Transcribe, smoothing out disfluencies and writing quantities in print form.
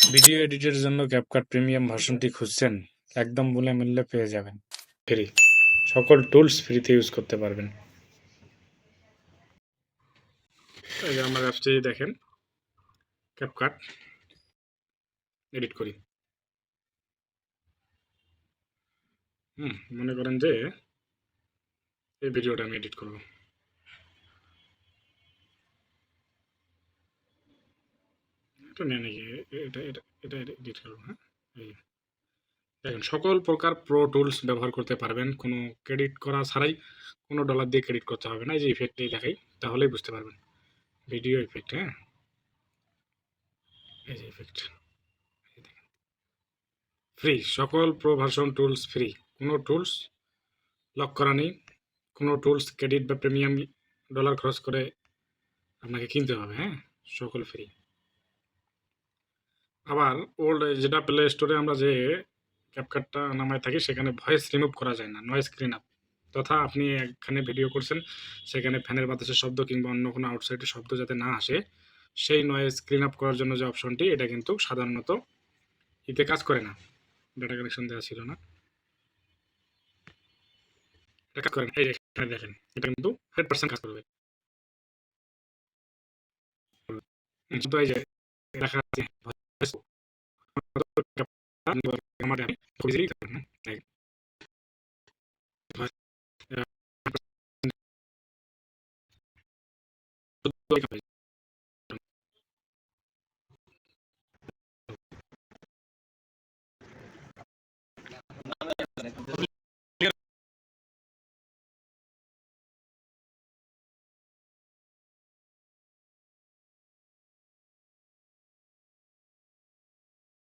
Video এডিটের জন্য CapCut premium ভার্সনটি খুঁজছেন? একদম বিনামূল্যে পেয়ে যাবেন। ফ্রি, সকল টুলস ফ্রিতে ইউজ করতে পারবেন। এই যে আমার অ্যাপসটি দেখেন, ক্যাপকাট এডিট করি। মনে করেন যে এই ভিডিওটা আমি এডিট করব। এটা নিয়ে নাকি এটা এটা এটা এডিট করব, হ্যাঁ। এই দেখেন, সকল প্রকার প্রো টুলস ব্যবহার করতে পারবেন, কোনো ক্রেডিট করা ছাড়াই, কোনো ডলার দিয়ে ক্রেডিট করতে হবে না। এই যে ইফেক্টটাই দেখাই, তাহলেই বুঝতে পারবেন। ভিডিও ইফেক্ট, হ্যাঁ, এই যে ইফেক্ট ফ্রি, সকল প্রো ভার্সন টুলস ফ্রি, কোনো টুলস লক করা নেই, কোনো টুলস ক্রেডিট বা প্রিমিয়াম ডলার খরচ করে আপনাকে কিনতে হবে, হ্যাঁ, সকল ফ্রি। আবার ওল্ড যেটা প্লে স্টোরে আমরা যে ক্যাপকাটটা নামায় থাকি, সেখানে ভয়েস রিমুভ করা যায় না, নয়েজ ক্লিন আপ। তথা আপনি এখানে ভিডিও করছেন, সেখানে ফ্যানের বাতাসের শব্দ কিংবা অন্য কোনো আউটসাইডের শব্দ যাতে না আসে, সেই নয়েজ ক্লিন আপ করার জন্য যে অপশনটি, এটা কিন্তু সাধারণত ইতে কাজ করে না। ডাটা কানেকশন দেওয়া ছিল না, এটা কাজ করে না। এই যে এখানে দেখেন, এটা কিন্তু 100% কাজ করবে। শুধু এই যে দেখা যাচ্ছে voice আমার খুব ইজিলি করবেন, হ্যাঁ।